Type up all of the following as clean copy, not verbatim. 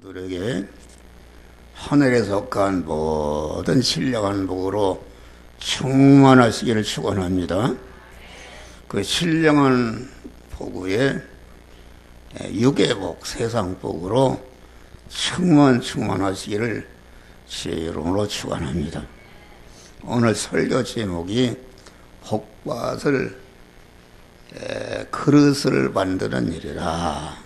모두에게 하늘에 속한 모든 신령한 복으로 충만하시기를 축원합니다. 그 신령한 복 위에 육의 복, 세상 복으로 충만하시기를 주의 이름으로 축원합니다. 오늘 설교 제목이 복밭을 그릇을 만드는 일이라.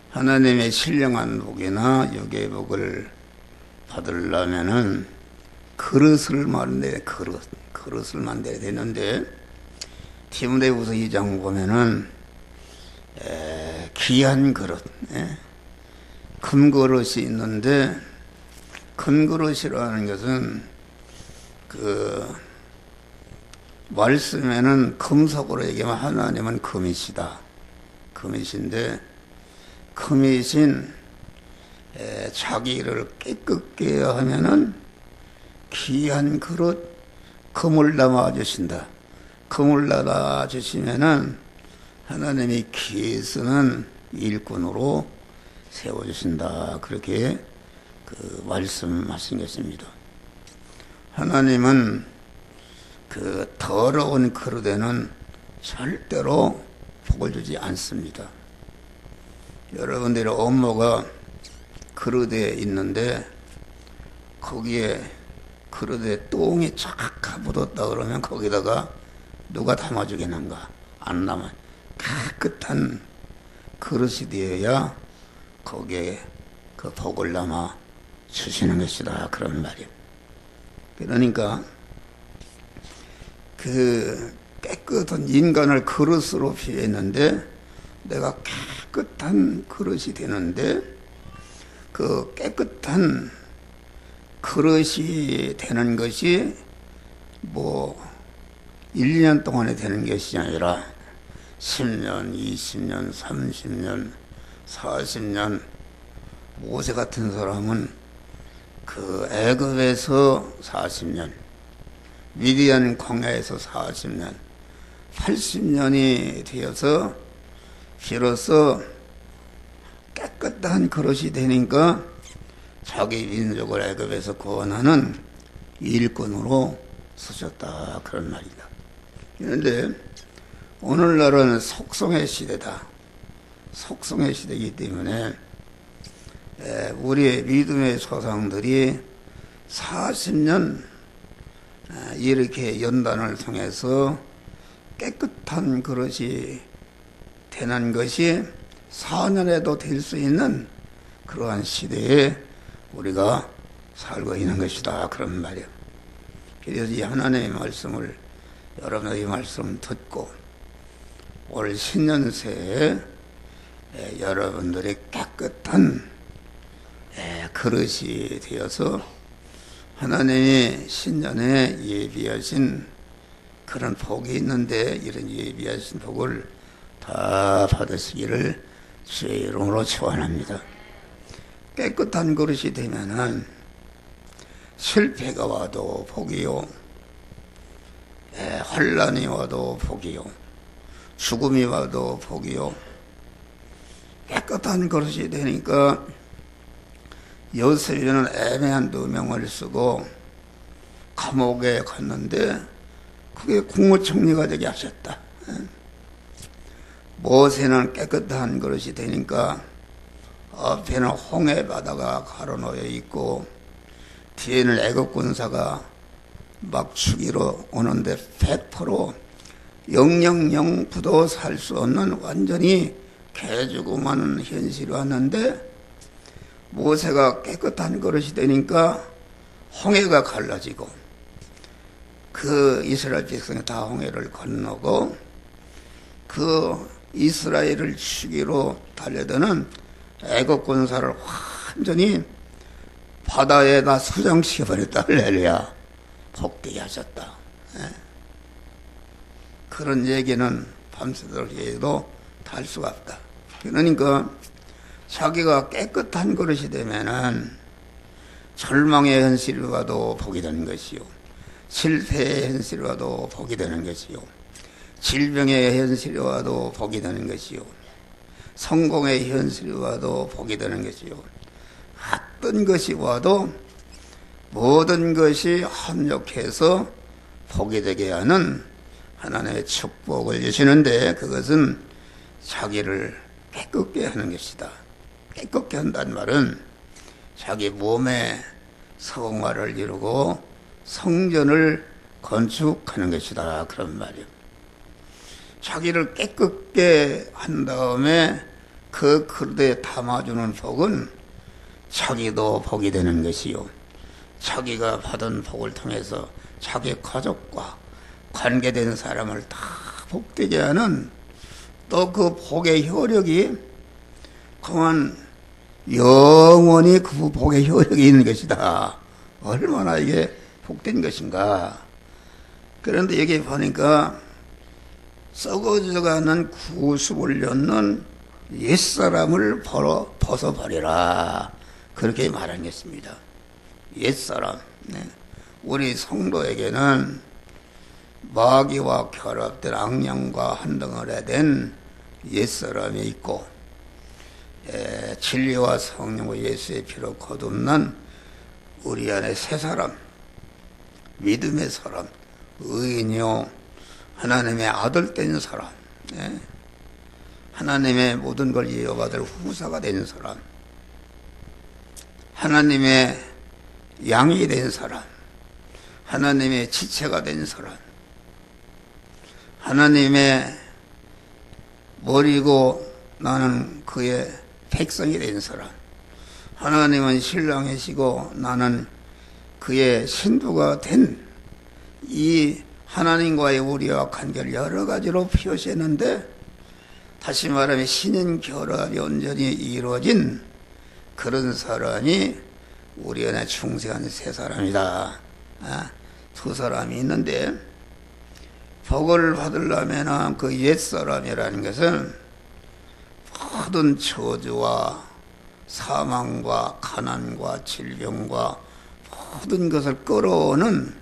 하나님의 신령한 복이나 육의 복을 받으려면은 그릇을 만들어야 그릇을 만들어야 되는데, 디모데후서 2장 보면은 귀한 그릇, 금 그릇이 있는데, 금 그릇이라는 것은 그 말씀에는 금속으로 얘기하면 하나님은 금이시다, 금이신데, 금이신 자기 일을 깨끗게 하면은 귀한 그릇 금을 담아 주신다. 금을 담아 주시면은 하나님이 귀 쓰는 일꾼으로 세워 주신다. 그렇게 그 말씀하신 것입니다. 하나님은 그 더러운 그릇에는 절대로 복을 주지 않습니다. 여러분들의 업무가 그릇에 있는데 거기에 그릇에 똥이 쫙 묻었다 그러면 거기다가 누가 담아주겠는가? 안 남아. 깨끗한 그릇이 되어야 거기에 그 복을 담아 주시는 것이다, 그런 말이에요. 그러니까 그 깨끗한 인간을 그릇으로 피했는데, 내가 깨끗한 그릇이 되는데, 그 깨끗한 그릇이 되는 것이 뭐 1, 2년 동안에 되는 것이 아니라 10년, 20년, 30년, 40년, 모세 같은 사람은 그 애굽에서 40년, 미디안 광야에서 40년, 80년이 되어서 비로소 깨끗한 그릇이 되니까 자기 민족을 애굽에서 구원하는 일꾼으로 쓰셨다, 그런 말이다. 그런데 오늘날은 속성의 시대다. 속성의 시대이기 때문에 우리의 믿음의 조상들이 40년 이렇게 연단을 통해서 깨끗한 그릇이 되는 것이 4년에도 될 수 있는 그러한 시대에 우리가 살고 있는 것이다, 그런 말이에요. 그래서 이 하나님의 말씀을, 여러분의 말씀 듣고 올 신년새에 여러분들이 깨끗한 그릇이 되어서 하나님이 신년에 예비하신 그런 복이 있는데, 이런 예비하신 복을 다 받으시기를 주의 이름으로 축원합니다. 깨끗한 그릇이 되면은 실패가 와도 복이요, 혼란이 와도 복이요, 죽음이 와도 복이요. 깨끗한 그릇이 되니까 요셉이는 애매한 누명을 쓰고 감옥에 갔는데 그게 국무총리가 되게 하셨다. 모세는 깨끗한 그릇이 되니까 앞에는 홍해 바다가 가로놓여 있고 뒤에는 애굽 군사가 막 죽이러 오는데 100% 000%도 살 수 없는 완전히 개죽음하는 현실이 왔는데, 모세가 깨끗한 그릇이 되니까 홍해가 갈라지고 그 이스라엘 백성이 다 홍해를 건너고 그 이스라엘을 죽이러 달려드는 애굽 군사를 완전히 바다에다 수장시켜버렸다. 할렐루야. 복되게 하셨다. 그런 얘기는 밤새도록 해도 다 할 수가 없다. 그러니까 자기가 깨끗한 그릇이 되면은 절망의 현실이 와도 복이 되는 것이요, 실패의 현실이 와도 복이 되는 것이요, 질병의 현실이 와도 복이 되는 것이요, 성공의 현실이 와도 복이 되는 것이요. 어떤 것이 와도 모든 것이 합력해서 복이 되게 하는 하나님의 축복을 주시는데, 그것은 자기를 깨끗게 하는 것이다. 깨끗게 한다는 말은 자기 몸에 성화를 이루고 성전을 건축하는 것이다, 그런 말이에요. 자기를 깨끗게 한 다음에 그 그릇에 담아주는 복은 자기도 복이 되는 것이요, 자기가 받은 복을 통해서 자기 가족과 관계된 사람을 다 복되게 하는, 또 그 복의 효력이 그만 영원히 그 복의 효력이 있는 것이다. 얼마나 이게 복된 것인가. 그런데 여기 보니까 썩어져가는 구습을 엮는 옛사람을 벗어버리라, 그렇게 말한 것입니다. 옛사람. 우리 성도에게는 마귀와 결합된 악령과 한덩어리 된 옛사람이 있고, 진리와 성령과 예수의 피로 거듭난 우리 안에 새 사람, 믿음의 사람, 의인이요 하나님의 아들 된 사람, 하나님의 모든 걸 이어받을 후사가 된 사람, 하나님의 양이 된 사람, 하나님의 지체가 된 사람, 하나님의 머리고 나는 그의 백성이 된 사람, 하나님은 신랑이시고 나는 그의 신부가 된, 이 하나님과의 우리와 관계를 여러 가지로 표시했는데, 다시 말하면 신인 결합이 온전히 이루어진 그런 사람이 우리 안에 충성한 세 사람이다. 두 사람이 있는데, 복을 받으려면 그 옛사람이라는 것은 모든 저주와 사망과 가난과 질병과 모든 것을 끌어오는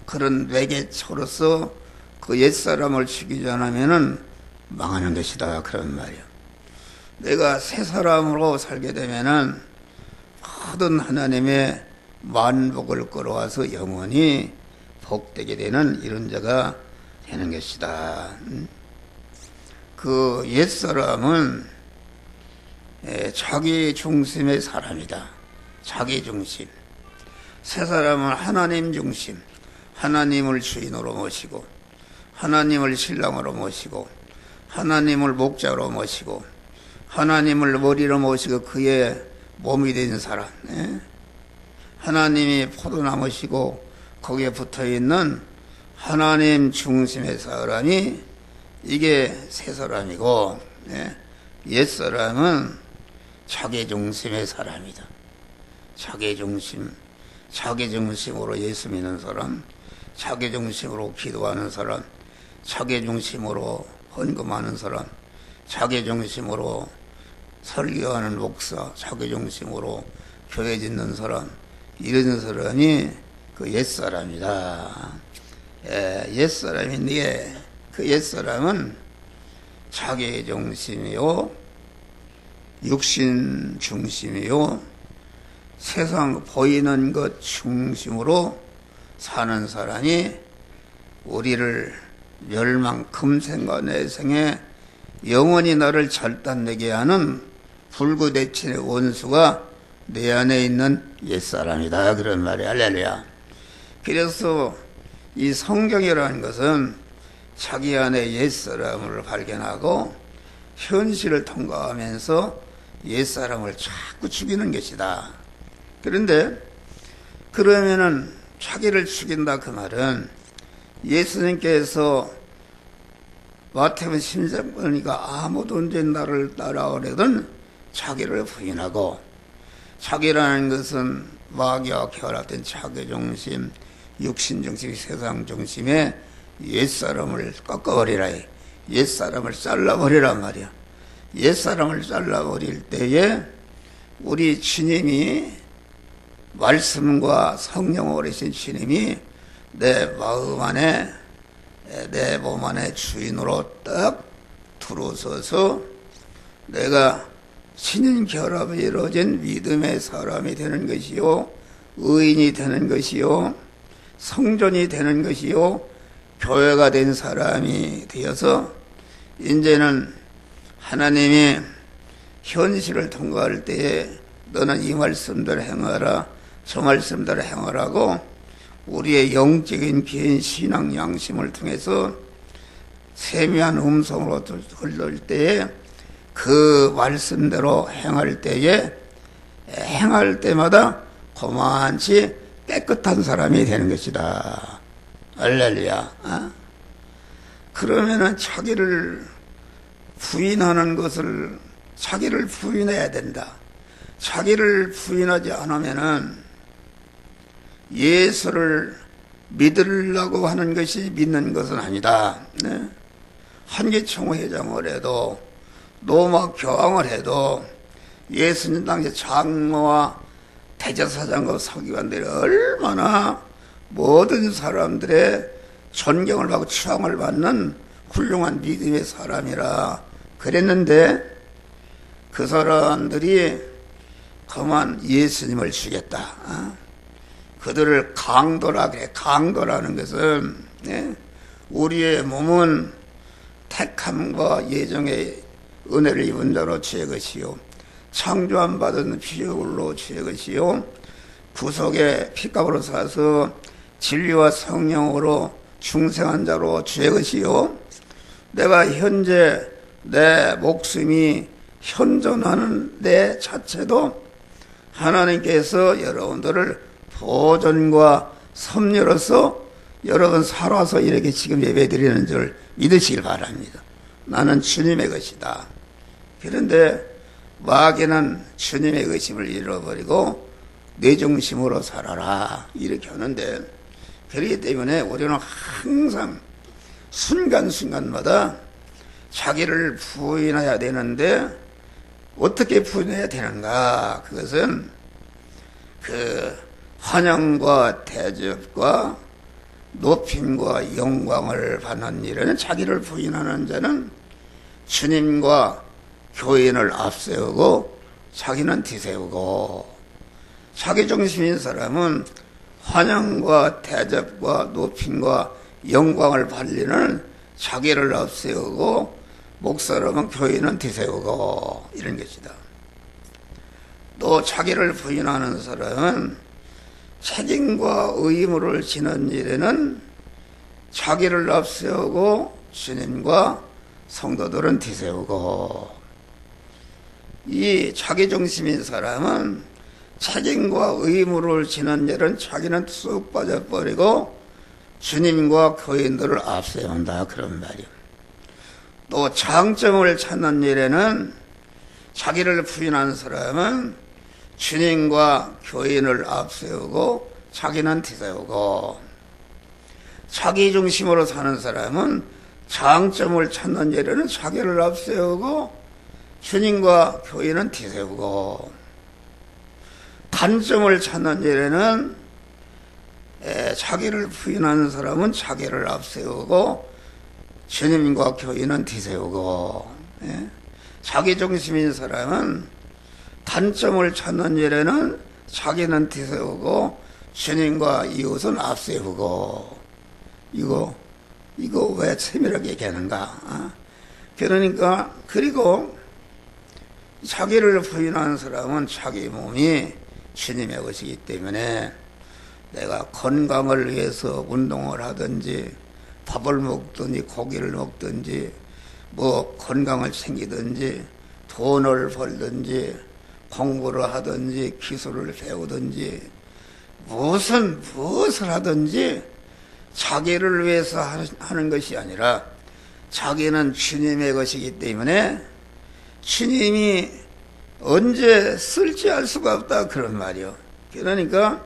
그런 매개초로서 그 옛사람을 죽이지 않으면 망하는 것이다, 그런 말이에요. 내가 새 사람으로 살게 되면은 모든 하나님의 만복을 끌어와서 영원히 복되게 되는 이런 자가 되는 것이다. 그 옛사람은 자기 중심의 사람이다. 자기 중심. 새 사람은 하나님 중심. 하나님을 주인으로 모시고, 하나님을 신랑으로 모시고, 하나님을 목자로 모시고, 하나님을 머리로 모시고 그의 몸이 된 사람. 하나님이 포도나무시고 거기에 붙어있는 하나님 중심의 사람이 이게 새 사람이고, 옛사람은 자기 중심의 사람이다. 자기 중심, 자기 중심으로 예수 믿는 사람, 자기 중심으로 기도하는 사람, 자기 중심으로 헌금하는 사람, 자기 중심으로 설교하는 목사, 자기 중심으로 교회 짓는 사람, 이런 사람이 그 옛사람이다. 옛사람인데, 그 옛사람은 자기 중심이요, 육신 중심이요, 세상 보이는 것 중심으로 사는 사람이 우리를 멸망, 금생과 내생에 영원히 나를 절단내게 하는 불구대천의 원수가 내 안에 있는 옛사람이다, 그런 말이야. 할렐루야. 그래서 이 성경이라는 것은 자기 안에 옛사람을 발견하고 현실을 통과하면서 옛사람을 자꾸 죽이는 것이다. 그런데 그러면은 자기를 죽인다, 그 말은 예수님께서 마태복음 10장 보니까 아무도 언제 나를 따라오려든 자기를 부인하고, 자기라는 것은 마귀와 결합된 자기 중심, 육신 중심, 세상 중심의 옛사람을 꺾어버리라. 옛사람을 잘라버리란 말이야. 옛사람을 잘라버릴 때에 우리 주님이, 말씀과 성령 어리신 주님이 내 마음 안에, 내 몸 안에 주인으로 딱 들어서서 내가 신인 결합이 이루어진 믿음의 사람이 되는 것이요, 의인이 되는 것이요, 성전이 되는 것이요, 교회가 된 사람이 되어서 이제는 하나님이 현실을 통과할 때에 너는 이 말씀대로 행하라, 저 말씀대로 행하라고 우리의 영적인 긴 신앙 양심을 통해서 세미한 음성으로 들릴 때에 그 말씀대로 행할 때에 행할 때마다 고만치 깨끗한 사람이 되는 것이다. 할렐루야. 그러면은 자기를 부인하는 것을 자기를 부인해야 된다. 자기를 부인하지 않으면은 예수를 믿으려고 하는 것이 믿는 것은 아니다. 네? 한기총 회장을 해도 노막 교황을 해도 예수님 당시 장로와 대제사장과 서기관들이 얼마나 모든 사람들의 존경을 받고 추앙을 받는 훌륭한 믿음의 사람이라 그랬는데 그 사람들이 그만 예수님을 주겠다. 그들을 강도라 그래. 강도라는 것은 우리의 몸은 택함과 예정의 은혜를 입은 자로 주의 것이요, 창조함 받은 피흘로 주의 것이요, 구속의 피값으로 사서 진리와 성령으로 중생한 자로 주의 것이요, 내가 현재 내 목숨이 현존하는 내 자체도 하나님께서 여러분들을 보존과 섭리로서 여러분 살아서 이렇게 지금 예배드리는 줄 믿으시길 바랍니다. 나는 주님의 것이다. 그런데 마귀는 주님의 의심을 잃어버리고 내 중심으로 살아라 이렇게 하는데, 그렇기 때문에 우리는 항상 순간순간마다 자기를 부인해야 되는데 어떻게 부인해야 되는가? 그것은 그 환영과 대접과 높임과 영광을 받는 일에는 자기를 부인하는 자는 주님과 교인을 앞세우고 자기는 뒤세우고, 자기 중심인 사람은 환영과 대접과 높임과 영광을 받는 자기를 앞세우고 목사라면 교인은 뒤세우고 이런 것이다. 또 자기를 부인하는 사람은 책임과 의무를 지는 일에는 자기를 앞세우고 주님과 성도들은 뒤세우고, 이 자기중심인 사람은 책임과 의무를 지는 일은 자기는 쑥 빠져버리고 주님과 교인들을 앞세운다 그런 말이요. 또 장점을 찾는 일에는 자기를 부인한 사람은 주님과 교인을 앞세우고 자기는 뒤세우고, 자기 중심으로 사는 사람은 장점을 찾는 일에는 자기를 앞세우고 주님과 교인은 뒤세우고, 단점을 찾는 일에는 자기를 부인하는 사람은 자기를 앞세우고 주님과 교인은 뒤세우고, 자기 중심인 사람은 단점을 찾는 일에는 자기는 뒤세우고 주님과 이웃은 앞세우고. 이거 왜 세밀하게 얘기하는가? 그러니까, 그리고 자기를 부인하는 사람은 자기 몸이 주님의 것이기 때문에 내가 건강을 위해서 운동을 하든지 밥을 먹든지 고기를 먹든지 뭐 건강을 챙기든지 돈을 벌든지 공부를 하든지 기술을 배우든지 무엇을 하든지 자기를 위해서 하는 것이 아니라 자기는 주님의 것이기 때문에 주님이 언제 쓸지 알 수가 없다 그런 말이요. 그러니까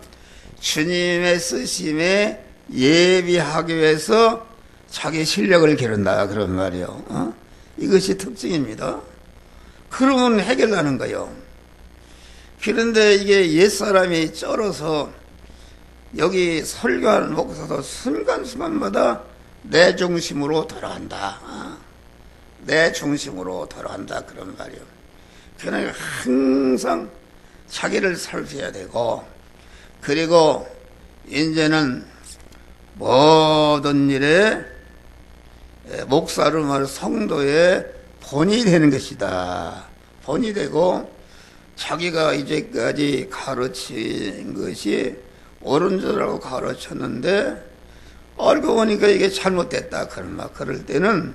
주님의 쓰심에 예비하기 위해서 자기 실력을 기른다 그런 말이요. 이것이 특징입니다. 그러면 해결하는 거요. 그런데 이게 옛사람이 쩔어서 여기 설교하는 목사도 순간순간마다 내 중심으로 돌아간다. 내 중심으로 돌아간다 그런 말이요. 그러니까 항상 자기를 살펴야 되고, 그리고 이제는 모든 일에 목사로 말 성도의 본이 되는 것이다. 본이 되고, 자기가 이제까지 가르친 것이 옳은 줄알고 가르쳤는데 알고 보니까 이게 잘못됐다. 그럴 때는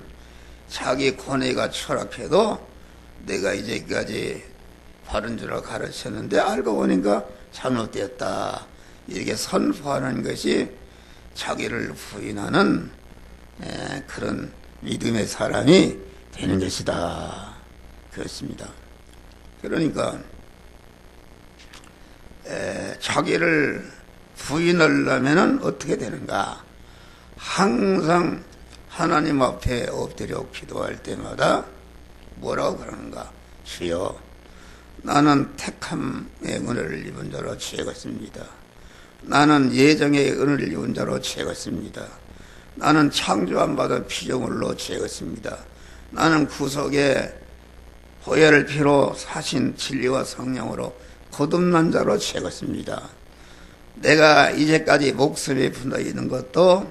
자기 권위가 추락해도 내가 이제까지 바른 줄알고 가르쳤는데 알고 보니까 잘못됐다. 이렇게 선포하는 것이 자기를 부인하는 그런 믿음의 사람이 되는 것이다. 그렇습니다. 그러니까 자기를 부인하려면 어떻게 되는가? 항상 하나님 앞에 엎드려 기도할 때마다 뭐라고 그러는가? 주여, 나는 택함의 은혜를 입은 자로 취하겠습니다. 나는 예정의 은혜를 입은 자로 취하겠습니다. 나는 창조함 받은 피조물로 취하겠습니다. 나는 구속의 보혈을 피로 사신 진리와 성령으로 거듭난 자로 취하겠습니다. 내가 이제까지 목숨이 붙어 있는 것도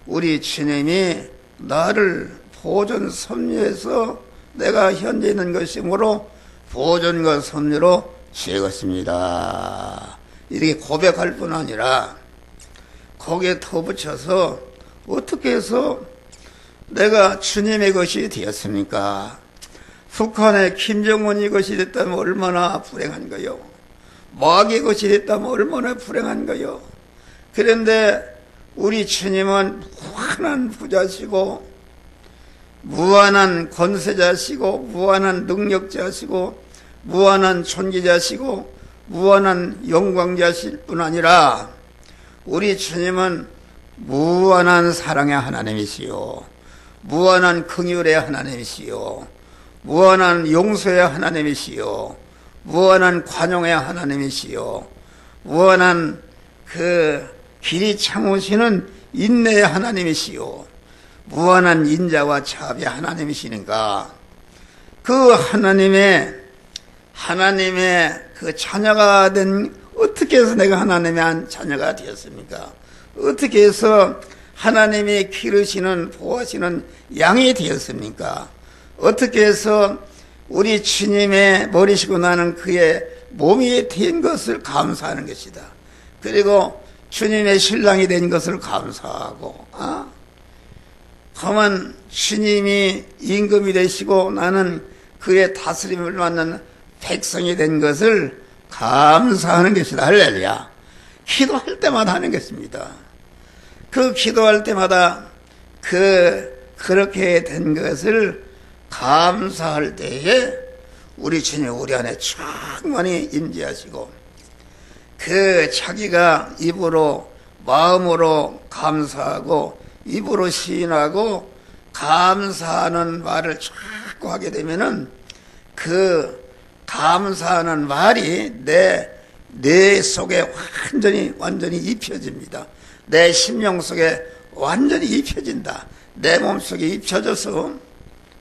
우리 주님이 나를 보존 섭리해서 내가 현재 있는 것이므로 보존과 섭리로 취하겠습니다. 이렇게 고백할 뿐 아니라 거기에 더 붙여서 어떻게 해서 내가 주님의 것이 되었습니까? 북한의 김정은이 것이 됐다면 얼마나 불행한 거요. 마귀의 것이 됐다면 얼마나 불행한 거요. 그런데 우리 주님은 무한한 부자시고 무한한 권세자시고 무한한 능력자시고 무한한 존귀자시고 무한한 영광자실 뿐 아니라 우리 주님은 무한한 사랑의 하나님이시요, 무한한 긍휼의 하나님이시요, 무한한 용서의 하나님이시요, 무한한 관용의 하나님이시요, 무한한 그 길이 참으시는 인내의 하나님이시요, 무한한 인자와 자비의 하나님이시니까 그 하나님의 그 자녀가 된, 어떻게 해서 내가 하나님의 자녀가 되었습니까? 어떻게 해서 하나님이 기르시는 보호하시는 양이 되었습니까? 어떻게 해서 우리 주님의 머리시고 나는 그의 몸이 된 것을 감사하는 것이다. 그리고 주님의 신랑이 된 것을 감사하고, 그만 주님이 임금이 되시고 나는 그의 다스림을 받는 백성이 된 것을 감사하는 것이다. 할렐루야. 기도할 때마다 하는 것입니다. 그 기도할 때마다 그렇게 된 것을 감사할 때에 우리 주님 우리 안에 충만히 임재하시고 그 자기가 입으로 마음으로 감사하고 입으로 시인하고 감사하는 말을 자꾸 하게 되면은 그 감사하는 말이 내 속에 완전히 입혀집니다. 내 심령 속에 완전히 입혀진다. 내 몸 속에 입혀져서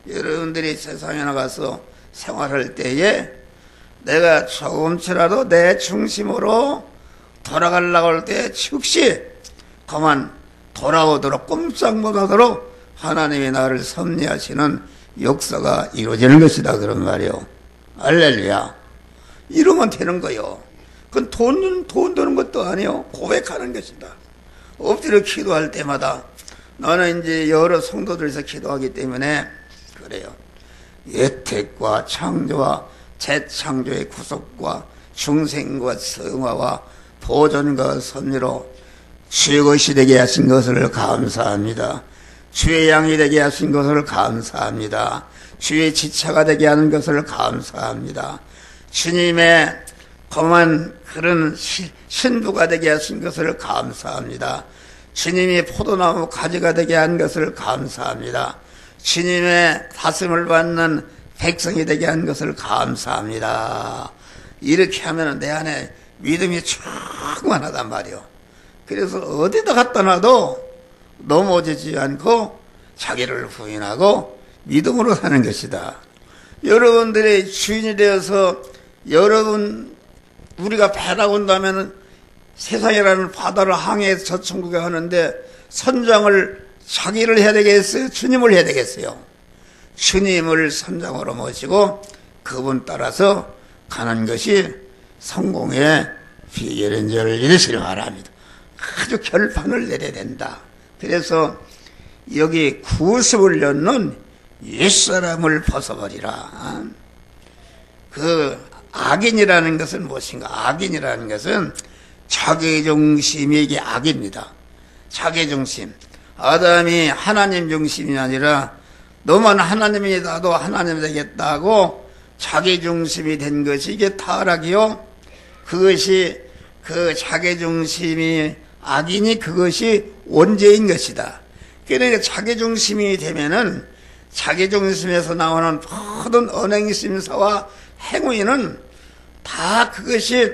여러분들이 세상에 나가서 생활할 때에 내가 조금치라도 내 중심으로 돌아가려고 할 때 즉시 그만 돌아오도록 꼼짝 못하도록 하나님이 나를 섭리하시는 역사가 이루어지는 것이다. 그런 말이요. 할렐루야. 이러면 되는 거요. 그건 돈 드는 것도 아니요. 고백하는 것이다. 엎드려 기도할 때마다 나는 이제 여러 성도들에서 기도하기 때문에 그래요. 예택과 창조와 재창조의 구속과 중생과 성화와 보존과 섭리로 주의 것이 되게 하신 것을 감사합니다. 주의 양이 되게 하신 것을 감사합니다. 주의 지체가 되게 하는 것을 감사합니다. 주님의 검한 그런 신부가 되게 하신 것을 감사합니다. 주님이 포도나무 가지가 되게 한 것을 감사합니다. 주님의 다스림을 받는 백성이 되게 한 것을 감사합니다. 이렇게 하면 내 안에 믿음이 충만하단 말이요. 그래서 어디다 갖다 놔도 넘어지지 않고 자기를 부인하고 믿음으로 사는 것이다. 여러분들의 주인이 되어서 우리가 배가 온다면 세상이라는 바다를 항해해서 저 천국에 가는데 선장을 자기를 해야 되겠어요? 주님을 해야 되겠어요? 주님을 선장으로 모시고 그분 따라서 가는 것이 성공의 비결인 줄 믿으시기 바랍니다. 아주 결판을 내려야 된다. 그래서 여기 구습을 넣는 옛사람을 벗어버리라. 그 악인이라는 것은 무엇인가? 악인이라는 것은 자기중심이 이게 악입니다. 자기중심. 아담이 하나님 중심이 아니라 너만 하나님이 나도 하나님 되겠다고 자기중심이 된 것이 이게 타락이요. 그것이 그 자기중심이 악이니 그것이 원죄인 것이다. 그러니까 자기중심이 되면은 자기중심에서 나오는 모든 언행심사와 행위는 다 그것이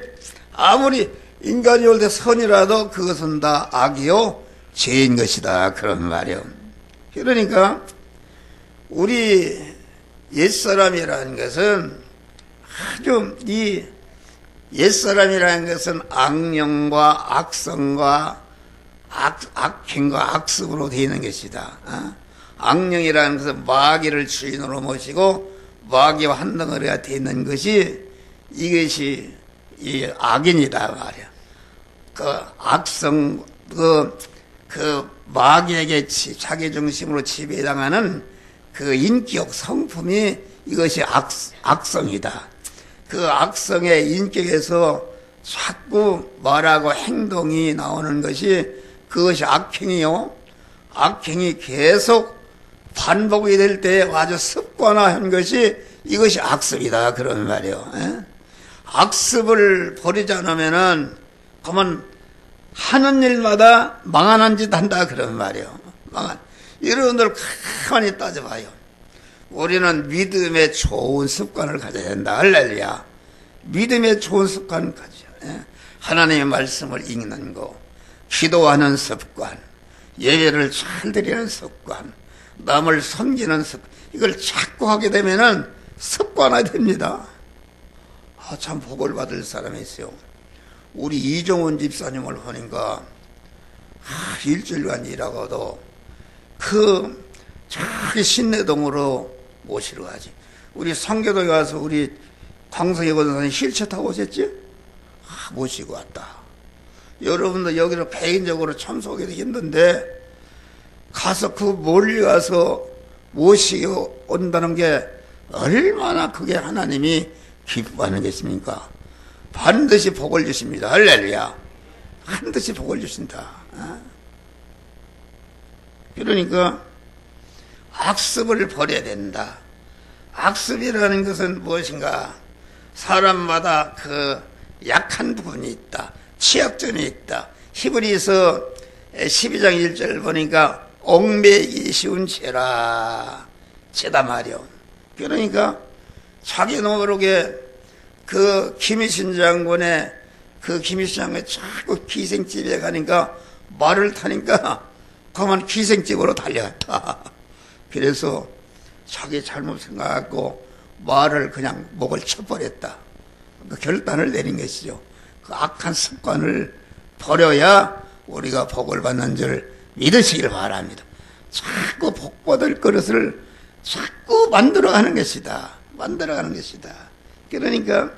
아무리 인간이 올 때 선이라도 그것은 다 악이요 죄인 것이다. 그런 말이요. 그러니까 우리 옛사람이라는 것은 아주 이 옛사람이라는 것은 악령과 악성과 악행과 악습으로 되어 있는 것이다. 악령이라는 것은 마귀를 주인으로 모시고 마귀와 한 덩어리가 되어 있는 것이 이것이 이 악인이다 말이야. 그 악성 그 마귀에게 자기 중심으로 지배당하는 그 인격 성품이 이것이 악성이다. 그 악성의 인격에서 자꾸 말하고 행동이 나오는 것이 그것이 악행이요. 악행이 계속 반복이 될 때 아주 습관화한 것이 이것이 악습이다. 그런 말이요. 악습을 버리지 않으면은 그러면 하는 일마다 망하는 짓 한다. 그런 말이요. 여러분들 가만히 따져봐요. 우리는 믿음의 좋은 습관을 가져야 된다. 할렐루야. 믿음의 좋은 습관 가져야. 하나님의 말씀을 읽는 거, 기도하는 습관, 예배를 잘 드리는 습관, 남을 섬기는 습관, 이걸 자꾸 하게 되면은 습관화됩니다. 참 복을 받을 사람이 있어요. 우리 이종원 집사님을 보니까 일주일간 일하고도 자기 신내동으로 모시러 가지. 우리 성교동에 가서 우리 광성의 권사님 휠체어 타고 오셨지? 모시고 왔다. 여러분도 여기로 개인적으로 참석하기도 힘든데 가서 그 멀리 가서 모시고 온다는 게 얼마나 그게 하나님이 기뻐하는 것입니까? 반드시 복을 주십니다. 할렐루야. 반드시 복을 주신다. 그러니까 악습을 버려야 된다. 악습이라는 것은 무엇인가? 사람마다 그 약한 부분이 있다. 취약점이 있다. 히브리서 12장 1절 보니까 얽매이기 쉬운 죄다 말이요. 그러니까 자기 모르게 그 김희신 장군의 자꾸 기생집에 가니까 말을 타니까 그만 기생집으로 달려갔다. 그래서 자기 잘못 생각하고 말을 그냥 목을 쳐버렸다. 그 결단을 내린 것이죠. 그 악한 습관을 버려야 우리가 복을 받는 줄 믿으시길 바랍니다. 자꾸 복 받을 그릇을 자꾸 만들어가는 것이다. 만들어가는 것이다. 그러니까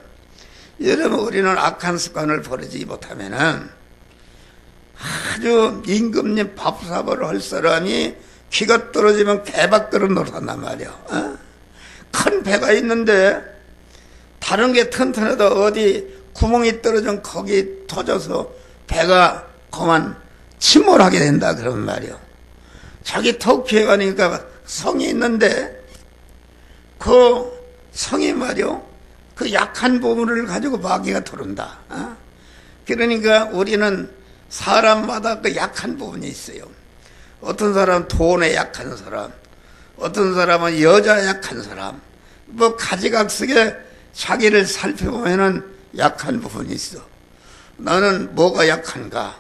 여러분 우리는 악한 습관을 버리지 못하면은 아주 임금님 밥사발을 할 사람이 키가 떨어지면 개박들어 놀았단 말이야. 큰 배가 있는데 다른 게 튼튼해도 어디 구멍이 떨어지면 거기 터져서 배가 그만 침몰하게 된다. 그런 말이야. 자기 터키에 가니까 성이 있는데 그 성이 말이야. 그 약한 부분을 가지고 마귀가 들어온다. 그러니까 우리는 사람마다 그 약한 부분이 있어요. 어떤 사람은 돈에 약한 사람, 어떤 사람은 여자에 약한 사람, 뭐 가지각색에 자기를 살펴보면은 약한 부분이 있어. 나는 뭐가 약한가?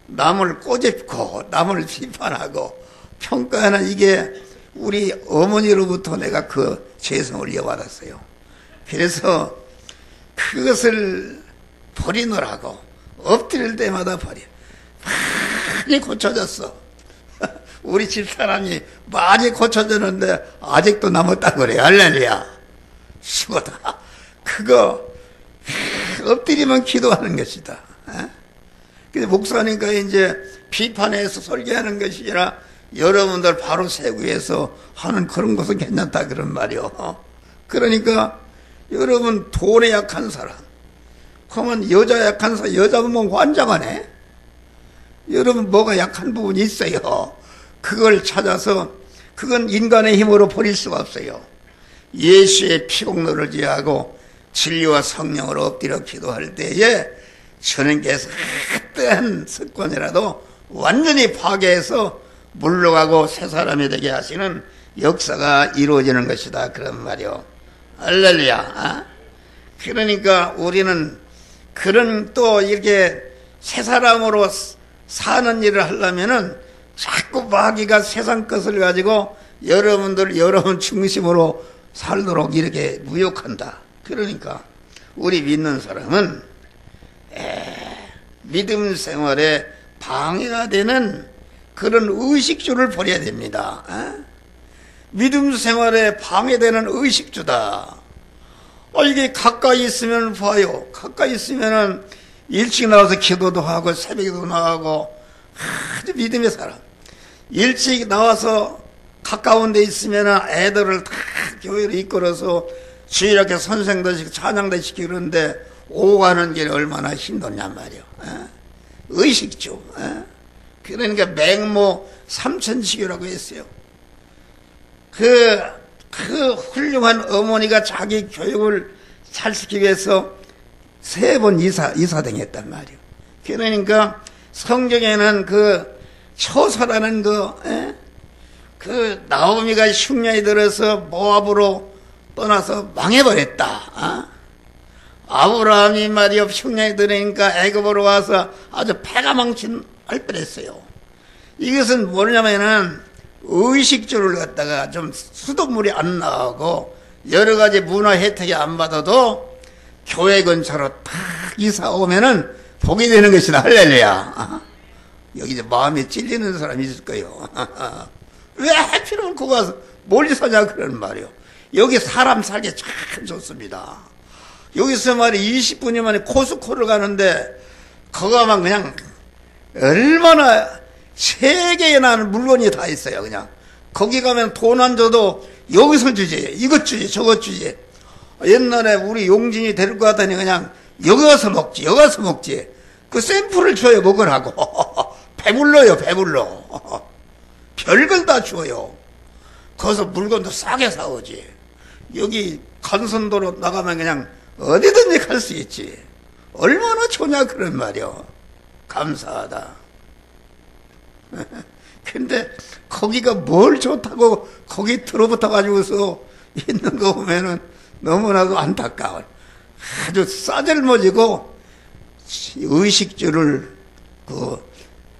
남을 꼬집고 남을 비판하고 평가하는 이게 우리 어머니로부터 내가 그 죄성을 이어받았어요. 그래서 그것을 버리느라고 엎드릴 때마다 버려. 많이 고쳐졌어. 우리 집사람이 많이 고쳐졌는데 아직도 남았다 그래. 할렐루야. 수고다. 그거 엎드리면 기도하는 것이다. 근데 목사니까 이제 비판해서 설교하는 것이 아니라 여러분들 바로 세우기 위해서 하는 그런 것은 괜찮다 그런 말이요. 그러니까 여러분 돈에 약한 사람, 그러면 여자 약한 사람, 여자 보면 환장하네. 여러분 뭐가 약한 부분이 있어요. 그걸 찾아서 그건 인간의 힘으로 버릴 수가 없어요. 예수의 피공로를 지하고 진리와 성령으로 엎드려 기도할 때에 주님께서 어떠한 습관이라도 완전히 파괴해서 물러가고 새 사람이 되게 하시는 역사가 이루어지는 것이다 그런 말이요. 할렐루야. 그러니까 우리는 그런 또 이렇게 새 사람으로 사는 일을 하려면은 자꾸 마귀가 세상 것을 가지고 여러분 중심으로 살도록 이렇게 무욕한다. 그러니까 우리 믿는 사람은 믿음 생활에 방해가 되는 그런 의식주를 버려야 됩니다. 믿음 생활에 방해되는 의식주다. 이게 가까이 있으면 봐요. 가까이 있으면은 일찍 나와서 기도도 하고 새벽에도 나가고 아주 믿음의 사람. 일찍 나와서 가까운 데 있으면은 애들을 다 교회로 이끌어서 주일학교 선생도 시키고 찬양도 시키고 그러는데 오고 가는 길이 얼마나 힘들냔 말이요. 의식주. 그러니까 맹모 삼천식유라고 했어요. 그 훌륭한 어머니가 자기 교육을 잘 시키기 위해서 3번 이사등했단 말이에요. 그러니까 성경에는 그 처소라는 그 나오미가 흉년이 들어서 모압으로 떠나서 망해버렸다. 아브라함이 말이요 흉년이 들으니까 애굽으로 와서 아주 패가 망친 할 뻔했어요. 이것은 뭐냐면은 의식주를 갖다가 좀 수돗물이 안 나오고 여러 가지 문화 혜택이 안 받아도 교회 근처로 딱 이사 오면은 복이 되는 것이다. 할렐루야. 여기 이제 마음에 찔리는 사람이 있을 거예요. 왜 하필이면 거기 가서 멀리 사냐 그러는 말이에요. 여기 사람 살기 참 좋습니다. 여기서 말이 20분이 만에 코스코를 가는데 거기 가면 그냥 얼마나 세계에 나는 물건이 다 있어요. 그냥 거기 가면 돈 안 줘도 여기서 주지, 이것 주지, 저것 주지. 옛날에 우리 용진이 데리고 가더니 그냥 여기 가서 먹지, 여기 가서 먹지. 그 샘플을 줘요 먹으라고. 배불러요, 배불러. 별걸 다 줘요. 거기서 물건도 싸게 사오지. 여기 간선도로 나가면 그냥 어디든지 갈 수 있지. 얼마나 좋냐 그런 말이요. 감사하다. 근데 거기가 뭘 좋다고 거기 들어붙어 가지고서 있는 거 보면은 너무나도 안타까워. 아주 싸질머지고 의식주를 그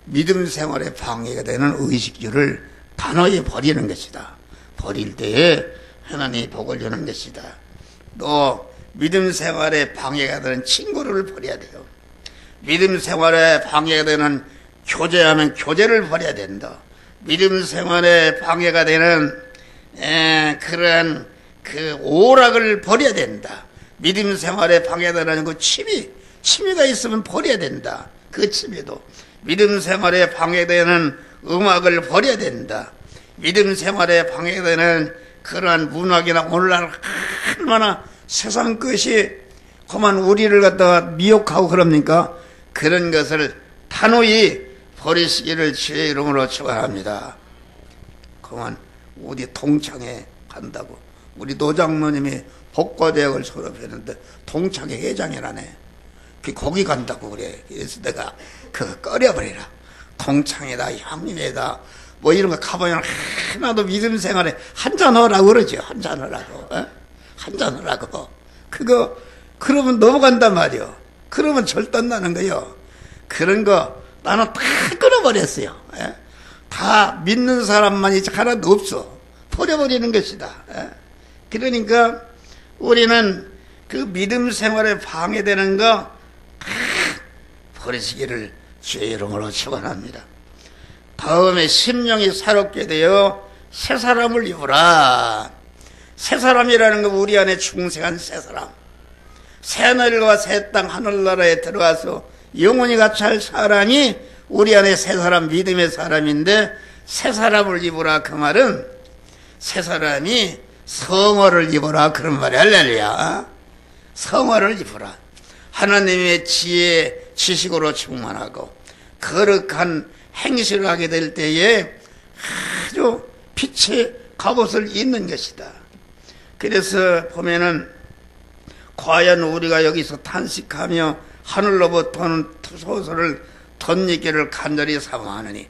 믿음 생활에 방해가 되는 의식주를 단호히 버리는 것이다. 버릴 때에 하나님이 복을 주는 것이다. 또 믿음 생활에 방해가 되는 친구를 버려야 돼요. 믿음 생활에 방해가 되는 교제하면 교제를 버려야 된다. 믿음 생활에 방해가 되는 그런 그 오락을 버려야 된다. 믿음 생활에 방해가 되는 그 취미가 있으면 버려야 된다. 그 취미도. 믿음 생활에 방해되는 음악을 버려야 된다. 믿음 생활에 방해되는 그러한 문학이나 오늘날 얼마나 세상 것이 그만 우리를 갖다가 미혹하고 그럽니까? 그런 것을 단호히 버리시기를 주의 이름으로 축원합니다. 그만 어디 동창회 간다고 우리 노장모님이 복과대학을 졸업했는데 동창회 회장이라네. 거기 간다고 그래. 그래서 내가 그거 꺼려버리라. 동창회다 형님회다 뭐 이런 거 가보면 하나도 믿음 생활에 한잔하라고 그러죠. 한잔하라고. 한잔하라고. 그거 그러면 넘어간단 말이요. 그러면 절단나는 거요. 그런 거 나는 다 끊어버렸어요. 다 믿는 사람만이 하나도 없어. 버려버리는 것이다. 그러니까 우리는 그 믿음 생활에 방해되는 거 버리시기를 주의 이름으로 축원합니다. 다음에 심령이 새롭게 되어 새 사람을 입으라. 새 사람이라는 건 우리 안에 중생한 새 사람. 새하늘과 새 땅 하늘나라에 들어가서 영원히 같이 할 사람이 우리 안에 새 사람, 믿음의 사람인데, 새 사람을 입으라 그 말은 새 사람이 성화를 입으라 그런 말이야. 할렐루야. 성화를 입으라. 하나님의 지혜, 지식으로 충만하고 거룩한 행실을 하게 될 때에 아주 빛의 갑옷을 입는 것이다. 그래서 보면은 과연 우리가 여기서 탄식하며 하늘로부터 오는 소설을 덧입기를 간절히 사모하느니,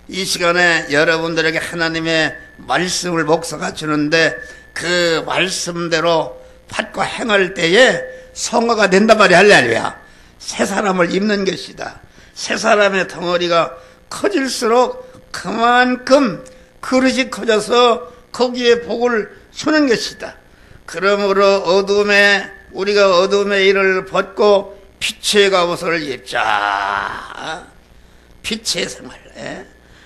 이 시간에 여러분들에게 하나님의 말씀을 목사가 주는데 그 말씀대로 받고 행할 때에 성화가 된단 말이야. 할렐루야. 새 사람을 입는 것이다. 새 사람의 덩어리가 커질수록 그만큼 그릇이 커져서 거기에 복을 주는 것이다. 그러므로 우리가 어둠의 일을 벗고 빛의 갑옷을 입자. 빛의 생활.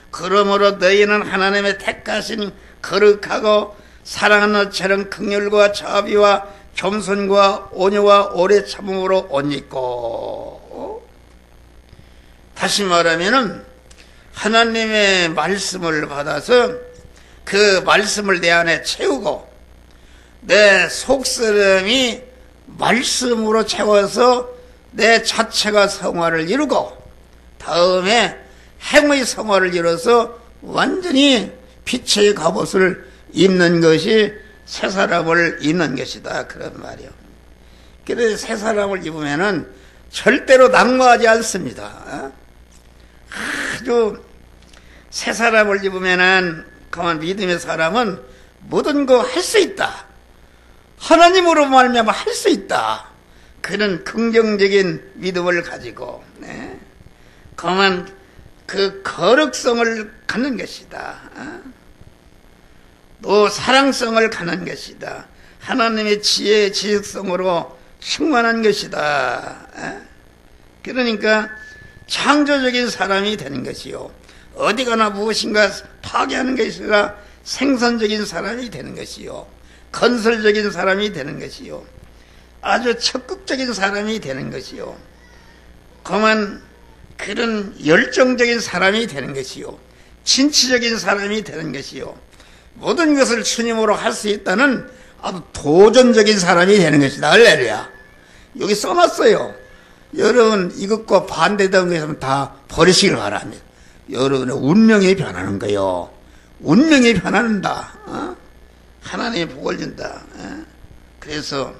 그러므로 너희는 하나님의 택하신 거룩하고 사랑하는 처럼 긍휼과 자비와 겸손과 온유와 오래 참음으로 옷 입고, 다시 말하면은 하나님의 말씀을 받아서 그 말씀을 내 안에 채우고 내 속사람이 말씀으로 채워서 내 자체가 성화를 이루고 다음에 행의 성화를 이뤄서 완전히 빛의 갑옷을 입는 것이 새 사람을 입는 것이다. 그런 말이요. 그래서 새 사람을 입으면은 절대로 낙마하지 않습니다. 아주 새 사람을 입으면은 가만 믿음의 사람은 모든 거 할 수 있다. 하나님으로 말미암아 할 수 있다. 그런 긍정적인 믿음을 가지고 가만 그 거룩성을 갖는 것이다. 또 사랑성을 갖는 것이다. 하나님의 지혜, 지식성으로 충만한 것이다. 그러니까 창조적인 사람이 되는 것이요, 어디 가나 무엇인가 파괴하는 것이 아니라 생산적인 사람이 되는 것이요, 건설적인 사람이 되는 것이요, 아주 적극적인 사람이 되는 것이요, 그만 그런 열정적인 사람이 되는 것이요, 진취적인 사람이 되는 것이요, 모든 것을 주님으로 할 수 있다는 아주 도전적인 사람이 되는 것이다. 할렐루야. 여기 써놨어요. 여러분 이것과 반대되는 것은 다 버리시길 바랍니다. 여러분의 운명이 변하는 거요. 운명이 변한다. 하나님의 복을 준다. 그래서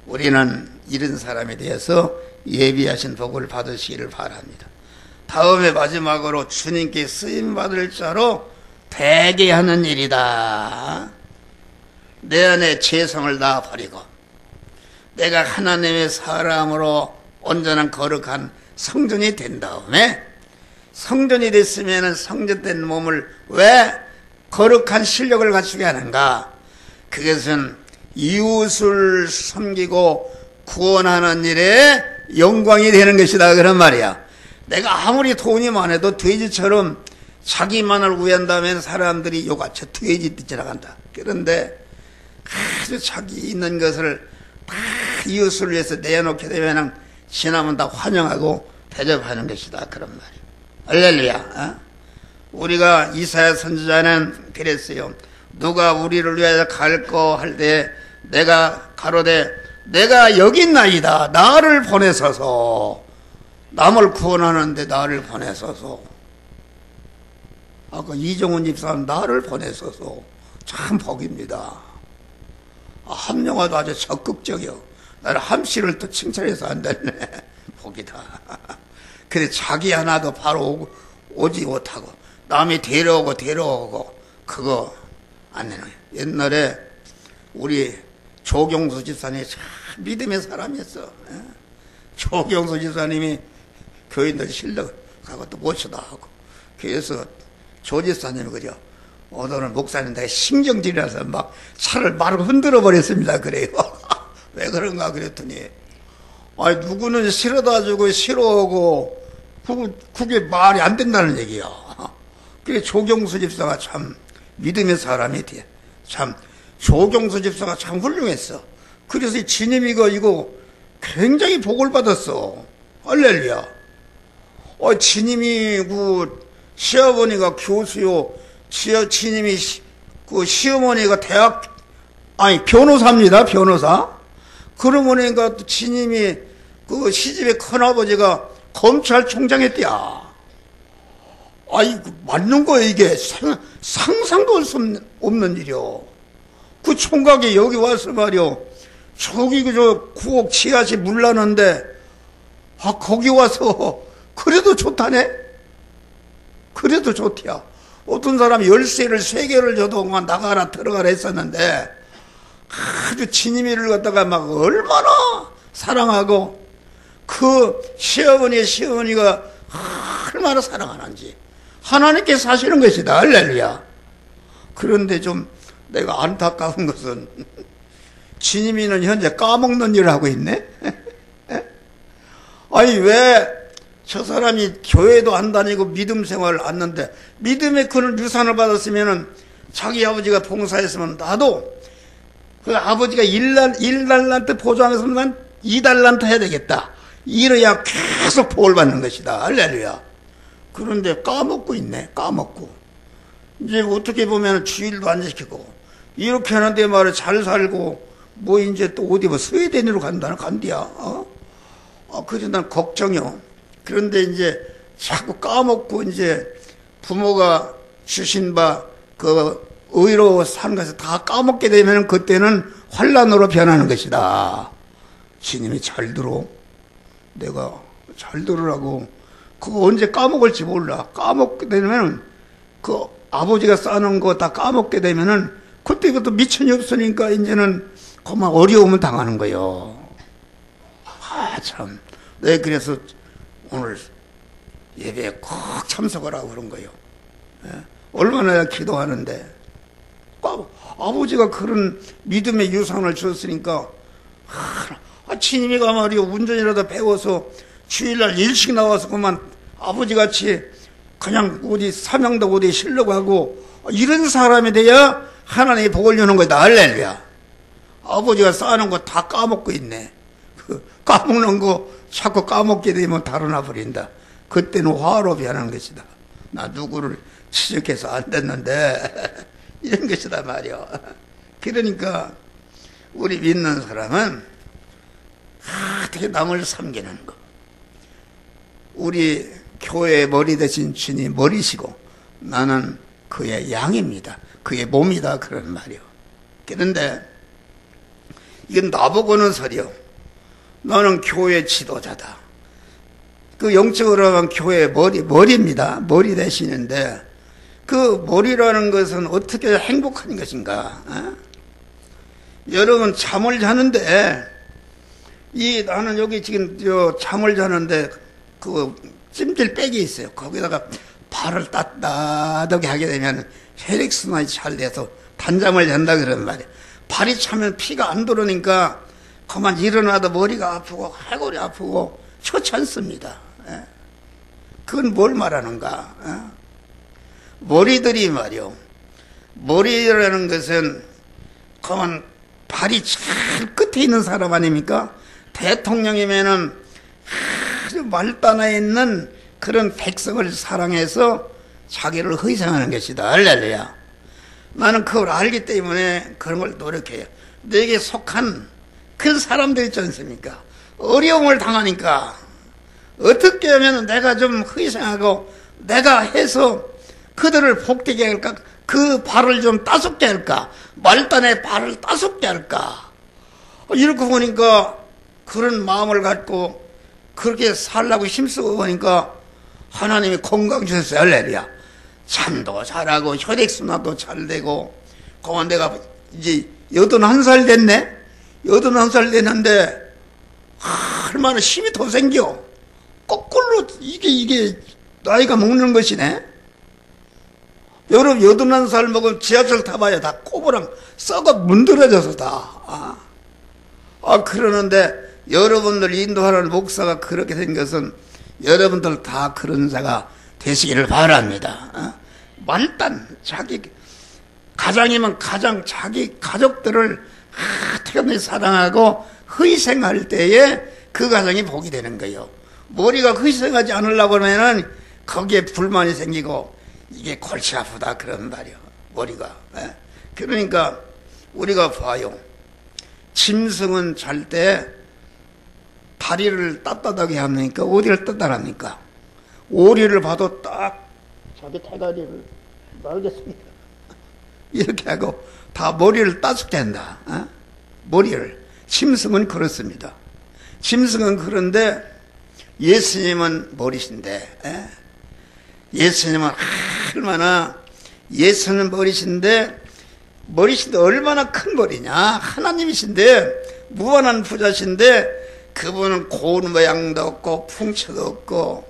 우리는 이런 사람에 대해서 예비하신 복을 받으시기를 바랍니다. 다음에 마지막으로 주님께 쓰임받을 자로 되게 하는 일이다. 내 안에 죄성을 다 버리고 내가 하나님의 사람으로 온전한 거룩한 성전이 된 다음에, 성전이 됐으면 성전된 몸을 왜 거룩한 실력을 갖추게 하는가? 그것은 이웃을 섬기고 구원하는 일에 영광이 되는 것이다. 그런 말이야. 내가 아무리 돈이 많아도 돼지처럼 자기만을 위한다면 사람들이 요같이 돼지 지나간다. 그런데 아주 자기 있는 것을 다 이웃을 위해서 내놓게 되면 지나면 다 환영하고 대접하는 것이다. 그런 말이야. 할렐루야. 우리가 이사야 선지자는 그랬어요. 누가 우리를 위하여 갈거 할 때 내가 가로되 내가 여기 있나이다. 나를 보내소서. 남을 구원하는데 나를 보내소서. 아까 이종훈 집사는 나를 보내소서. 참 복입니다. 함영화도 아주 적극적이요. 나를 함씨를 또 칭찬해서 안 됐네. 복이다. 그래 자기 하나도 바로 오지 못하고 남이 데려오고 그거 안 해요. 옛날에 우리 조경수 집사님이 참 믿음의 사람이었어. 조경수 집사님이 교인들 실력하고 또 모셔다 하고, 그래서 조 집사님이 그죠, 오늘은 목사님 내가 신경질이라서 막 차를 막 흔들어 버렸습니다. 그래요. 왜 그런가 그랬더니, 아니, 누구는 싫어다 주고 싫어하고, 그게 말이 안 된다는 얘기야. 그래, 조경수 집사가 참 믿음의 사람이 돼. 참, 조경수 집사가 참 훌륭했어. 그래서 이 지님이가 이거 굉장히 복을 받았어. 할렐루야. 지님이 시어머니가 교수요. 지님이 그 시어머니가 변호사입니다. 변호사. 그러보니까 또 지님이 그 시집의 큰아버지가 검찰총장 했대야. 맞는 거예요, 이게. 상상도 할 수 없는 일이요. 그 총각이 여기 와서 말이요. 저기 저 9억 지하시 물나는데, 거기 와서, 그래도 좋다네? 그래도 좋대야. 어떤 사람이 열쇠를 3개를 줘도 그만 나가라 들어가라 했었는데, 아주 지님이를 갖다가 막 얼마나 사랑하고, 그 시어머니가 얼마나 사랑하는지 하나님께 사시는 것이다. 할렐루야. 그런데 좀 내가 안타까운 것은 지님이는 현재 까먹는 일을 하고 있네. 아니, 왜 저 사람이 교회도 안 다니고 믿음 생활을 안 하는데, 믿음의 그런 유산을 받았으면은 자기 아버지가 봉사했으면 나도 그 아버지가 1달란트 보장해서 난 2달란트 해야 되겠다. 이래야 계속 복을 받는 것이다. 할렐루야. 그런데 까먹고 있네. 까먹고. 이제 어떻게 보면 주일도 안 지키고 이렇게 하는데 말을 잘 살고 뭐 이제 또 어디 스웨덴으로 간디야. 그래서 난 걱정이요. 그런데 이제 자꾸 까먹고 이제 부모가 주신 바 그 의로 사는 것을 다 까먹게 되면 그때는 환란으로 변하는 것이다. 주님이 잘 들어. 내가 잘 들으라고. 그거 언제 까먹을지 몰라. 까먹게 되면 그 아버지가 싸는 거 다 까먹게 되면은 그때부터 미천이 없으니까 이제는 그만 어려움을 당하는 거요. 참. 네, 그래서 오늘 예배에 꼭 참석을 하고 그런 거요. 얼마나 기도하는데. 아버지가 그런 믿음의 유산을 줬으니까, 지님이가 말이요, 운전이라도 배워서 주일날 일찍 나와서 그만 아버지 같이 그냥 어디 사명도 어디 쉬려고 하고, 이런 사람이 돼야 하나님이 복을 주는 거다. 할렐루야. 아버지가 쌓는 거 다 까먹고 있네. 까먹는 거 자꾸 까먹게 되면 달아나 버린다. 그때는 화로 변하는 것이다. 나 누구를 지적해서 안 됐는데 이런 것이다 말이야. 그러니까 우리 믿는 사람은 어떻게 남을 섬기는 거. 우리 교회의 머리 대신 주님 머리시고 나는 그의 양입니다. 그의 몸이다. 그런 말이요. 그런데 이건 나보고는 서려. 너는 교회 지도자다. 그 영적으로 하면 교회의 머리입니다. 머리 되시는데 그 머리라는 것은 어떻게 행복한 것인가? 여러분 잠을 자는데 나는 여기 지금 잠을 자는데 그 찜질백이 있어요. 거기다가 발을 따뜻하게 하게 되면 혈액순환이 잘 돼서 단잠을 잔다 그런 말이에요. 발이 차면 피가 안 들어오니까 그만 일어나도 머리가 아프고 해골이 아프고 좋지 않습니다. 그건 뭘 말하는가? 머리들이 말이요. 머리라는 것은 그만 발이 잘 끝에 있는 사람 아닙니까? 대통령이면은 아주 말단에 있는 그런 백성을 사랑해서 자기를 희생하는 것이다. 할렐루야. 나는 그걸 알기 때문에 그런 걸 노력해요. 내게 속한 그 사람들 있지 않습니까? 어려움을 당하니까 어떻게 하면 내가 좀 희생하고 내가 해서 그들을 복되게 할까? 그 발을 좀 따숩게 할까? 말단의 발을 따숩게 할까? 이렇게 보니까 그런 마음을 갖고 그렇게 살라고 힘쓰고 보니까 하나님이 건강 주셨어요. 할렐루야. 잠도 잘하고 혈액순환도 잘 되고 그만 내가 이제 81살 됐네. 81살 됐는데 얼마나 힘이 더 생겨. 거꾸로 이게 나이가 먹는 것이네. 여러분 81살 먹으면 지하철 타봐야 다 코부랑 썩어 문드러져서 다. 그러는데 여러분들 인도하는 목사가 그렇게 된 것은 여러분들 다 그런 자가 되시기를 바랍니다. 말단 자기 가장이면 가장 자기 가족들을 어떻게 사랑하고 희생할 때에 그 가정이 복이 되는 거예요. 머리가 희생하지 않으려고 하면은 거기에 불만이 생기고 이게 골치 아프다 그런 말이요. 머리가. 그러니까 우리가 봐요. 짐승은 잘 때 다리를 떳떳하게 합니까? 어디를 떳떳합니까? 오리를 봐도 딱 자기 대가리를 말겠습니다. 이렇게 하고 다 머리를 따숩게 한다. 머리를. 짐승은 그렇습니다. 짐승은 그런데 예수님은 머리신데, 예수님은 얼마나, 예수는 머리신데 얼마나 큰 머리냐. 하나님이신데, 무한한 부자신데, 그분은 고운 모양도 없고, 풍채도 없고,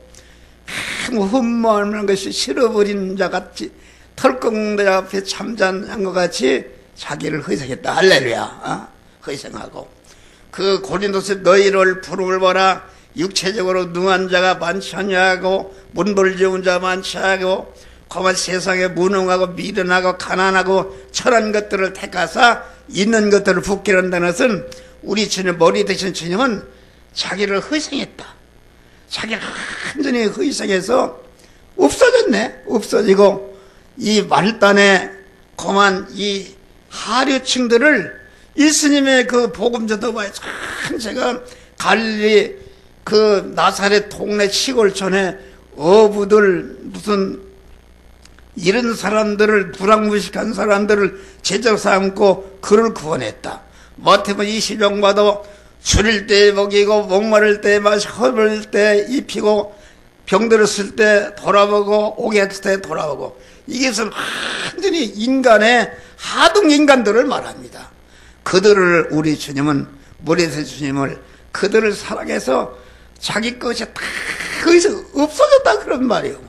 흠모하는 것이 실어버린 자 같이, 털컹대 앞에 잠잔한 것 같이 자기를 희생했다. 할렐루야. 희생하고. 그 고린도서 너희를 부름을 보라. 육체적으로 능한 자가 많지 않냐고, 문벌지운 자 많지 않고, 고만 세상에 무능하고 미련하고 가난하고 철한 것들을 택하사 있는 것들을 붙게 한다는 것은 우리 주님 머리 되신 주님은 자기를 희생했다. 자기를 완전히 희생해서 없어졌네. 없어지고 이 말단에 고만 이 하류층들을 예수님의 그 복음 전도와의 전체가 갈릴리 그 나사렛 동네 시골촌에 어부들 무슨 이런 사람들을 불황무식한 사람들을 제자 삼고 그를 구원했다. 마태복음 20장 봐도 줄일 때 먹이고 목마를 때 마시고 허물 때 입히고 병들었을 때 돌아보고 오게 했을 때 돌아보고 이것은 완전히 인간의 하등 인간들을 말합니다. 그들을 우리 주님은 머리에서 주님을 그들을 사랑해서 자기 것이 다 거기서 없어졌다 그런 말이에요.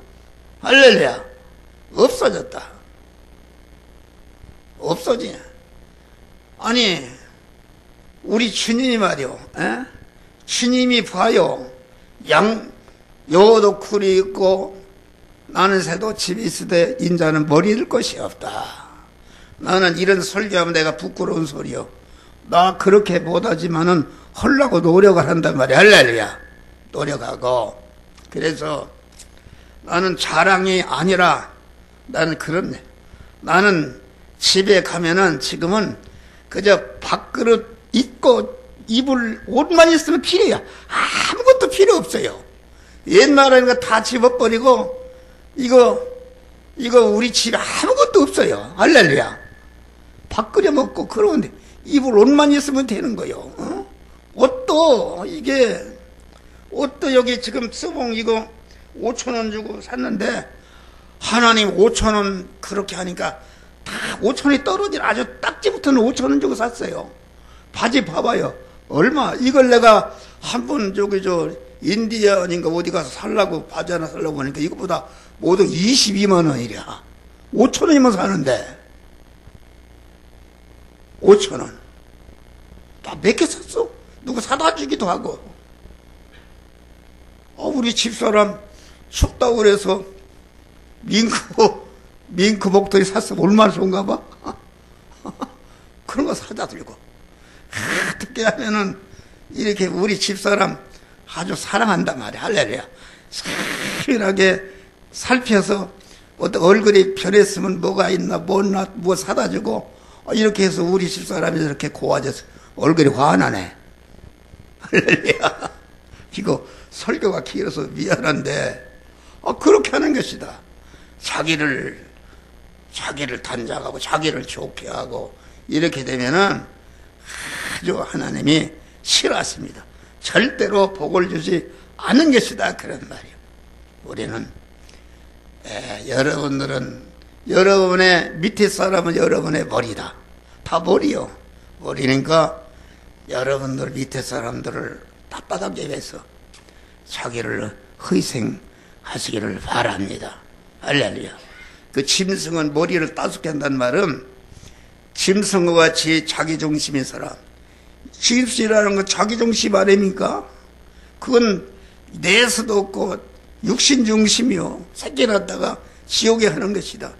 할렐루야. 없어졌다. 없어지냐. 아니 우리 주님이 말이요. 주님이 봐요. 여도 쿨이 있고 나는 새도 집이 있으되 인자는 머리 잃을 것이 없다. 나는 이런 설교하면 내가 부끄러운 소리요. 나 그렇게 못하지만은 하려고 노력을 한단 말이야. 할렐루야. 노력하고. 그래서 나는 자랑이 아니라 나는 그렇네. 나는 집에 가면은 지금은 그저 밥그릇 입고 입을 옷만 있으면 필요해요. 아무것도 필요 없어요. 옛날에는 다 집어버리고 이거 우리 집에 아무것도 없어요. 할렐루야. 밥 끓여 먹고 그러는데 입을 옷만 있으면 되는 거요. 옷도 옷도 여기 지금 수봉 이거 5,000원 주고 샀는데 하나님 5,000원 그렇게 하니까 다 5,000원이 떨어진 아주 딱지부터는 5,000원 주고 샀어요. 바지 봐봐요. 얼마? 이걸 내가 한번 인디아 아닌가 어디 가서 살라고 바지 하나 살라고 하니까 이것보다 모두 22만 원이랴. 5,000원이면 사는데 5,000원. 나 몇 개 샀어? 누구 사다 주기도 하고. 우리 집사람 춥다고 그래서 밍크 목도리 샀으면 얼마나 좋은가 봐. 그런 거 사다 들고. 어떻게 하면은 이렇게 우리 집사람 아주 사랑한단 말이야. 할렐루야. 살하게 살펴서 어떤 얼굴이 변했으면 뭐가 있나 뭐 사다 주고 이렇게 해서 우리 집사람이 이렇게 고와져서 얼굴이 환하네. 할렐루야. 이거 설교가 길어서 미안한데 그렇게 하는 것이다. 자기를 단장하고 자기를 좋게 하고 이렇게 되면은 아주 하나님이 싫어하십니다. 절대로 복을 주지 않은 것이다 그런 말이에요. 우리는 여러분들은 여러분의 밑에 사람은 여러분의 머리다. 다 머리요. 머리니까 여러분들 밑에 사람들을 빳빳하게 해서 자기를 희생하시기를 바랍니다. 할렐루야. 그 짐승은 머리를 따숩게 한다는 말은 짐승과 같이 자기중심인 사람. 짐승이라는 건 자기중심 아닙니까? 그건 내수도 없고 육신중심이요. 새끼 낳다가 지옥에 하는 것이다.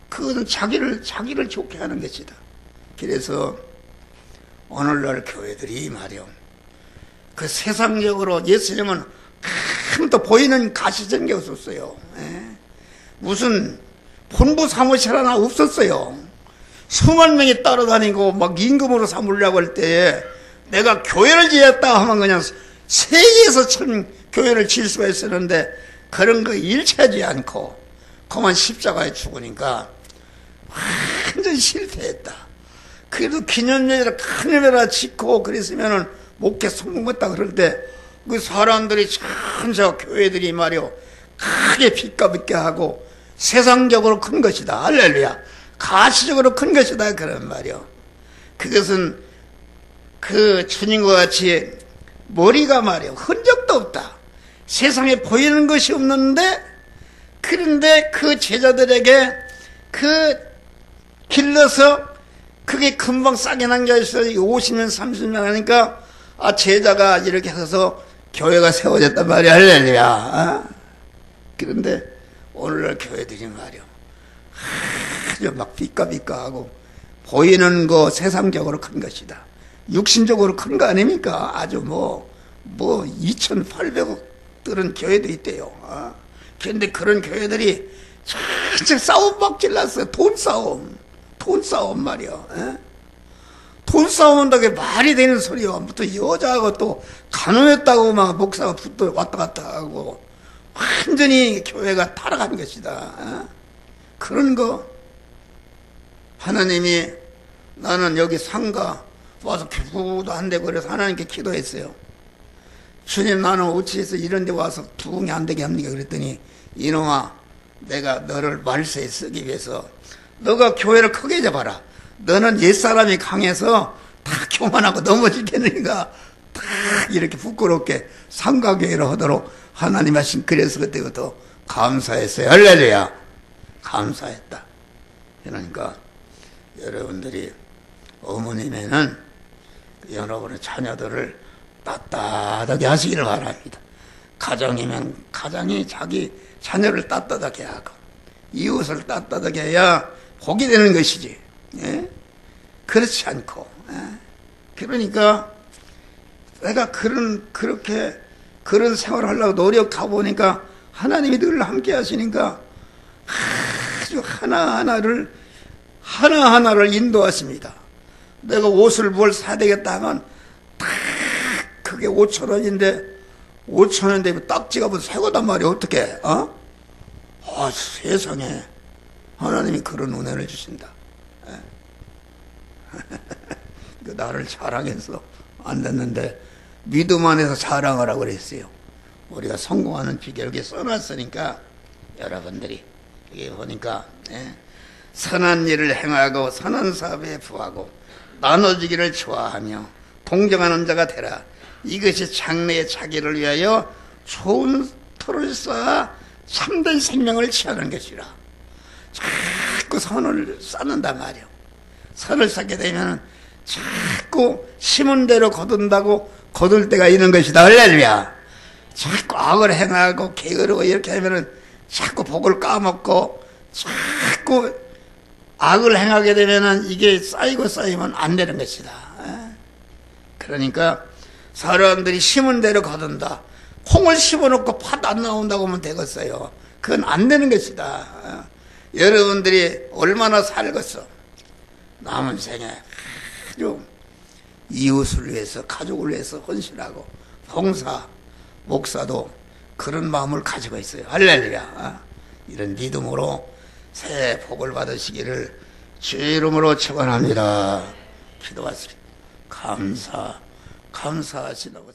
그건 자기를 좋게 하는 것이다. 그래서 오늘날 교회들이 말이요. 그 세상적으로 예수님은 아무도 보이는 가시적인 게 없었어요. 무슨 본부 사무실 하나 없었어요. 수만 명이 따라다니고 막 임금으로 삼으려고 할 때에 내가 교회를 지었다 하면 그냥 세계에서 천 교회를 지을 수가 있었는데 그런 거 일치하지 않고 그만 십자가에 죽으니까 완전히 실패했다. 그래도 기념례를 큰 의미라 짓고 그랬으면은 목회 성공했다 그럴 때 그 사람들이 천사 교회들이 말이요 크게 빛가볍게 하고 세상적으로 큰 것이다. 할렐루야. 가시적으로 큰 것이다. 그런 말이요. 그것은 그 주님과 같이 머리가 말이요 흔적도 없다. 세상에 보이는 것이 없는데 그런데 그 제자들에게 그 길러서 그게 금방 싸게 남겨있어요. 50년 30년 하니까 제자가 이렇게 해서 교회가 세워졌단 말이야. 할렐루야. 그런데 오늘날 교회들이 말이요 아주 막 빛가빛가하고 보이는 거 세상적으로 큰 것이다. 육신적으로 큰 거 아닙니까? 아주 뭐 2,800억 들은 교회도 있대요. 그런데 그런 교회들이 전체 싸움박질 났어요. 돈 싸움 말이요. 돈 싸움한다게 말이 되는 소리요. 또 여자하고 또 간호했다고 막 목사가 붙어 왔다 갔다 하고 완전히 교회가 타락한 것이다. 그런 거 하나님이 나는 여기 상가 와서 기도도 안 되고 그래서 하나님께 기도했어요. 주님 나는 어찌해서 이런 데 와서 부흥이 안 되게 합니까? 그랬더니 이놈아 내가 너를 말세에 쓰기 위해서 너가 교회를 크게 잡아라. 너는 옛사람이 강해서 다 교만하고 넘어질 테니까 다 이렇게 부끄럽게 상가교회를 하도록 하나님 하신 그래서 그때부터 감사했어요. 할렐루야. 감사했다. 그러니까 여러분들이 어머님에는 여러분의 자녀들을 따뜻하게 하시기를 바랍니다. 가정이면 가장이 자기 자녀를 따뜻하게 하고 이웃을 따뜻하게 해야 복이 되는 것이지. 그렇지 않고. 그러니까 내가 그렇게 그런 생활을 하려고 노력하고 보니까 하나님이 늘 함께 하시니까 아주 하나하나를 인도하십니다. 내가 옷을 뭘 사야 되겠다 하면 딱 그게 5,000원인데 5,000원 되면 딱지가 뭐 새거단 말이야. 어떻게? 세상에 하나님이 그런 은혜를 주신다. 나를 자랑해서 안 됐는데 믿음 안에서 자랑하라고 그랬어요. 우리가 성공하는 비결 여기 써놨으니까 여러분들이 여기 보니까 선한 일을 행하고 선한 사업에 부하고 나눠주기를 좋아하며 동정하는 자가 되라. 이것이 장래의 자기를 위하여 좋은 터를 쌓아 참된 생명을 취하는 것이라. 자꾸 선을 쌓는단 말이요. 선을 쌓게 되면 자꾸 심은 대로 거둔다고 거둘 때가 있는 것이다. 할렐루야. 자꾸 악을 행하고 게으르고 이렇게 하면은 자꾸 복을 까먹고 자꾸 악을 행하게 되면은 이게 쌓이면 안 되는 것이다. 그러니까 사람들이 심은 대로 거둔다. 콩을 심어놓고 팥 안 나온다고 하면 되겠어요. 그건 안 되는 것이다. 여러분들이 얼마나 살겠어. 남은 생에 아주 이웃을 위해서 가족을 위해서 헌신하고 봉사 목사도 그런 마음을 가지고 있어요. 할렐루야. 이런 믿음으로 새해 복을 받으시기를 주의 이름으로 축원합니다. 기도하시기 감사하시다고